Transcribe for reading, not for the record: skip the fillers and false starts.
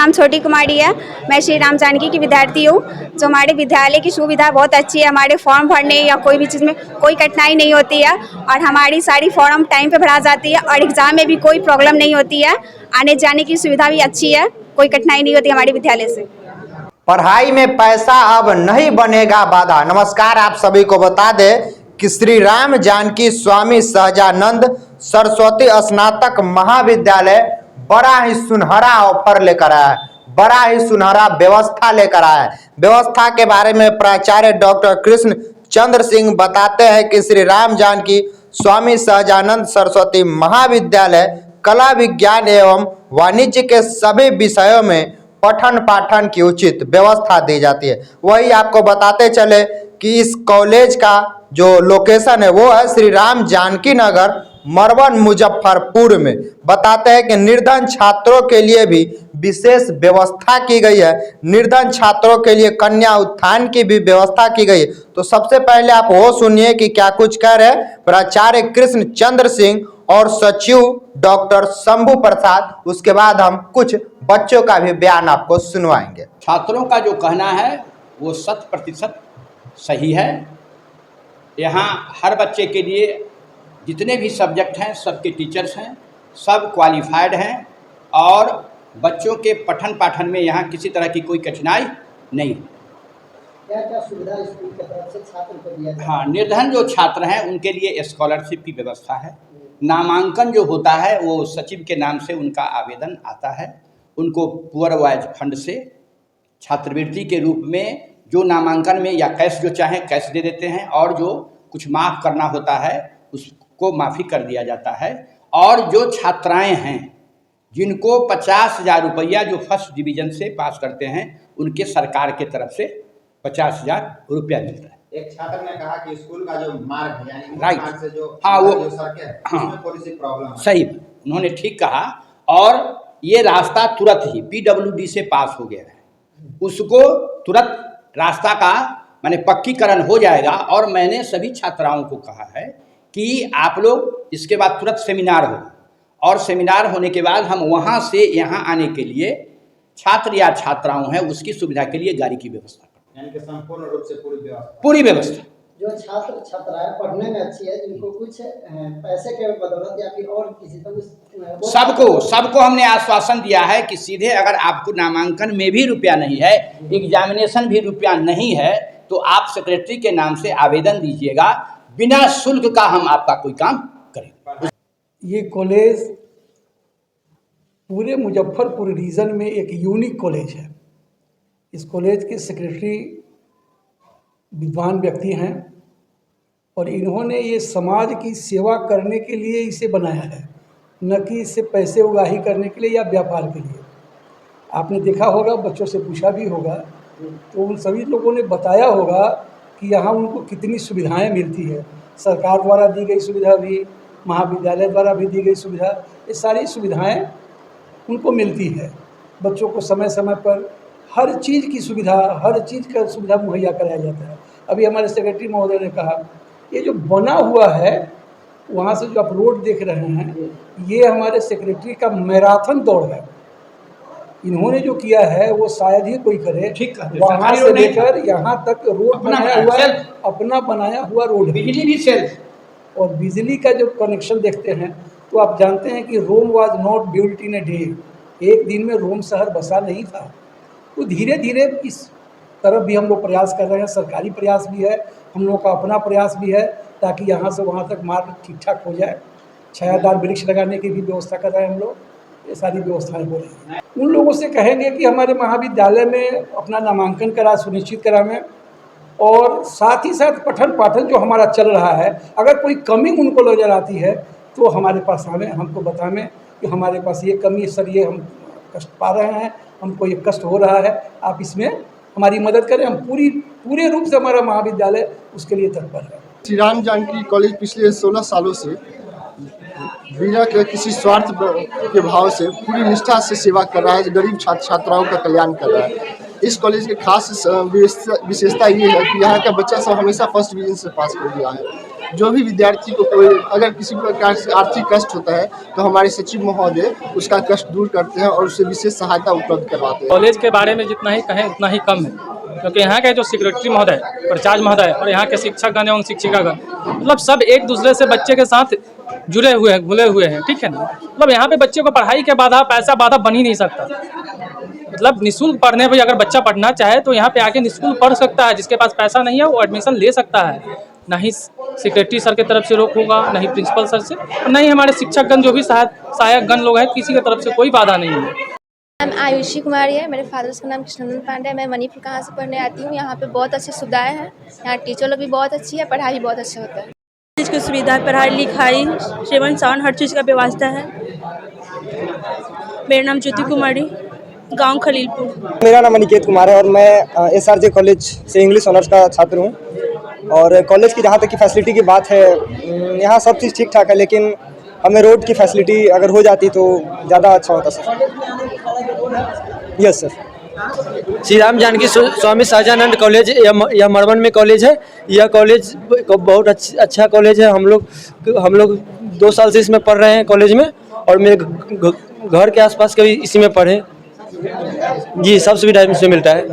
नाम छोटी कुमारी है। मैं श्री राम जानकी की विद्यार्थी हूँ। जो हमारे विद्यालय की सुविधा बहुत अच्छी है। हमारे फॉर्म भरने या कोई भी चीज़ में कोई कठिनाई नहीं होती है और हमारी सारी फॉर्म टाइम पे भरा जाती है और एग्ज़ाम में भी कोई प्रॉब्लम नहीं होती है। आने जाने की सुविधा भी अच्छी है, कोई कठिनाई नहीं होती हमारे विद्यालय से। पढ़ाई में पैसा अब नहीं बनेगा बाधा। नमस्कार, आप सभी को बता दें कि श्री राम जानकी स्वामी सहजानंद सरस्वती स्नातक महाविद्यालय बड़ा ही सुनहरा ऑफर लेकर आया है, बड़ा ही सुनहरा व्यवस्था लेकर आया है। व्यवस्था के बारे में प्राचार्य डॉक्टर कृष्ण चंद्र सिंह बताते हैं कि श्री राम जानकी स्वामी सहजानंद सरस्वती महाविद्यालय कला विज्ञान एवं वाणिज्य के सभी विषयों में पठन पाठन की उचित व्यवस्था दी जाती है। वही आपको बताते चले कि इस कॉलेज का जो लोकेशन है वो है श्री राम जानकी नगर मरवन मुजफ्फरपुर में। बताते हैं कि निर्धन छात्रों के लिए भी विशेष व्यवस्था की गई है। निर्धन छात्रों के लिए कन्या उत्थान की भी व्यवस्था की गई है। तो सबसे पहले आप वो सुनिए कि क्या कुछ कह रहे प्राचार्य कृष्ण चंद्र सिंह और सचिव डॉक्टर शंभू प्रसाद। उसके बाद हम कुछ बच्चों का भी बयान आपको सुनवाएंगे। छात्रों का जो कहना है वो 100% सही है। यहाँ हर बच्चे के लिए जितने भी सब्जेक्ट हैं सबके टीचर्स हैं, सब क्वालिफाइड हैं और बच्चों के पठन पाठन में यहाँ किसी तरह की कोई कठिनाई नहीं। क्या क्या सुविधा स्कूल की तरफ से छात्र को दिया जाता है? हाँ, निर्धन जो छात्र हैं उनके लिए स्कॉलरशिप की व्यवस्था है। नामांकन जो होता है वो सचिव के नाम से उनका आवेदन आता है। उनको पुअर वाइज फंड से छात्रवृत्ति के रूप में जो नामांकन में या कैश जो चाहे कैश दे देते हैं और जो कुछ माफ़ करना होता है उसको माफ़ी कर दिया जाता है। और जो छात्राएं हैं जिनको 50,000 रुपया जो फर्स्ट डिवीज़न से पास करते हैं उनके सरकार के तरफ से 50,000 रुपया मिलता है। एक छात्र ने कहा कि स्कूल का जो मार्ग यानी राइट, मार्ग से जो हाँ वो जो सड़कें हैं, हाँ उसमें थोड़ी सी प्रॉब्लम है। सही, उन्होंने ठीक कहा। और ये रास्ता तुरंत ही PWD से पास हो गया है, उसको तुरंत रास्ता का माने पक्कीकरण हो जाएगा। और मैंने सभी छात्राओं को कहा है कि आप लोग इसके बाद तुरंत सेमिनार हो और सेमिनार होने के बाद हम वहाँ से यहाँ आने के लिए छात्र या छात्राओं हैं उसकी सुविधा के लिए गाड़ी की व्यवस्था करें, यानी कि संपूर्ण रूप से पूरी व्यवस्था। जो छात्र छात्राएं पढ़ने में अच्छी है, जिनको कुछ पैसे के बदौलत या फिर और किसी तरह सबको हमने आश्वासन दिया है कि सीधे अगर आपको नामांकन में भी रुपया नहीं है, एग्जामिनेशन भी रुपया नहीं है, तो आप सेक्रेटरी के नाम से आवेदन दीजिएगा, बिना शुल्क का हम आपका कोई काम करें। ये कॉलेज पूरे मुजफ्फरपुर रीजन में एक यूनिक कॉलेज है। इस कॉलेज के सेक्रेटरी विद्वान व्यक्ति हैं और इन्होंने ये समाज की सेवा करने के लिए इसे बनाया है, न कि इससे पैसे उगाही करने के लिए या व्यापार के लिए। आपने देखा होगा, बच्चों से पूछा भी होगा, तो उन सभी लोगों ने बताया होगा कि यहाँ उनको कितनी सुविधाएं मिलती है। सरकार द्वारा दी गई सुविधा भी, महाविद्यालय द्वारा भी दी गई सुविधा, ये सारी सुविधाएं उनको मिलती है। बच्चों को समय समय पर हर चीज़ की सुविधा, हर चीज़ का सुविधा मुहैया कराया जाता है। अभी हमारे सेक्रेटरी महोदय ने कहा, ये जो बना हुआ है वहाँ से जो आप रोड देख रहे हैं, ये हमारे सेक्रेटरी का मैराथन दौड़ है। इन्होंने जो किया है वो शायद ही कोई करे। ठीक है, वहाँ से लेकर यहाँ तक रोड बनाया हुआ है, अपना बनाया हुआ रोड, बिजली भी सेल्फ। और बिजली का जो कनेक्शन देखते हैं तो आप जानते हैं कि Rome was not built in a day. एक दिन में रोम शहर बसा नहीं था। तो धीरे धीरे इस तरफ भी हम लोग प्रयास कर रहे हैं, सरकारी प्रयास भी है, हम लोग का अपना प्रयास भी है, ताकि यहाँ से वहाँ तक मार्ग ठीक ठाक हो जाए। छायादार वृक्ष लगाने की भी व्यवस्था कर रहे हैं हम लोग, ये सारी व्यवस्थाएं हो रही हैं। उन लोगों से कहेंगे कि हमारे महाविद्यालय में अपना नामांकन करा सुनिश्चित करावें और साथ ही साथ पठन पाठन जो हमारा चल रहा है, अगर कोई कमी उनको नजर आती है तो हमारे पास आवें, हमको बतावें कि हमारे पास ये कमी सर, ये हम कष्ट पा रहे हैं, हमको ये कष्ट हो रहा है, आप इसमें हमारी मदद करें। हम पूरे रूप से हमारा महाविद्यालय उसके लिए तत्पर है। श्री राम जानकी कॉलेज पिछले 16 सालों से बिना किसी स्वार्थ के भाव से पूरी निष्ठा से सेवा कर रहा है, गरीब छात्र छात्राओं का कल्याण कर रहा है। इस कॉलेज की खास विशेषता ये है कि यहाँ का बच्चा सब हमेशा फर्स्ट डिवीजन से पास कर दिया है। जो भी विद्यार्थी को कोई अगर किसी प्रकार से आर्थिक कष्ट होता है तो हमारे सचिव महोदय उसका कष्ट दूर करते हैं और उसे विशेष सहायता उपलब्ध करवाते हैं। कॉलेज के बारे में जितना ही कहें उतना ही कम है, क्योंकि यहाँ के जो सेक्रेटरी महोदय, प्राचार्य महोदय और यहाँ के शिक्षकगण एवं शिक्षिकागण मतलब सब एक दूसरे से बच्चे के साथ जुड़े हुए हैं, घुले हुए हैं, ठीक है ना। मतलब यहाँ पे बच्चे को पढ़ाई के बाधा, पैसा बाधा बन ही नहीं सकता। मतलब निःशुल्क पढ़ने पर अगर बच्चा पढ़ना चाहे तो यहाँ पे आके निःशुल्क पढ़ सकता है। जिसके पास पैसा नहीं है वो एडमिशन ले सकता है। ना ही सेक्रेटरी सर की तरफ से रोक होगा, ना ही प्रिंसिपल सर से, और ना ही हमारे शिक्षकगण जो भी सहायक गण लोग हैं, किसी की तरफ से कोई बाधा नहीं है। नाम आयुषी कुमारी है, मेरे फादर का नाम कृष्णनंदन पांडे है। मैं मणिपुर कहाँ से पढ़ने आती हूँ। यहाँ पे बहुत अच्छी सुविधाएं हैं, यहाँ टीचर लोग भी बहुत अच्छी है, पढ़ाई भी बहुत अच्छा होता है। चीज़ की सुविधा, पढ़ाई लिखाई, सेवन सावन हर चीज़ का व्यवस्था है। मेरा नाम ज्योति कुमारी, गांव खलीलपुर। मेरा नाम अनिकेत कुमार है और मैं SRJ कॉलेज से इंग्लिश ऑनर्स का छात्र हूँ। और कॉलेज की जहाँ तक की फैसिलिटी की बात है, यहाँ सब चीज़ ठीक ठाक है, लेकिन हमें रोड की फैसिलिटी अगर हो जाती तो ज़्यादा अच्छा होता sir. Yes sir. Shri Ram Janaki Swami Sahajanand college यह मरवन में कॉलेज है। यह कॉलेज बहुत अच्छा कॉलेज है। हम लोग 2 साल से इसमें पढ़ रहे हैं कॉलेज में, और मेरे घर के आसपास के भी इसी में पढ़े। जी, सब सुविधा इसमें मिलता है।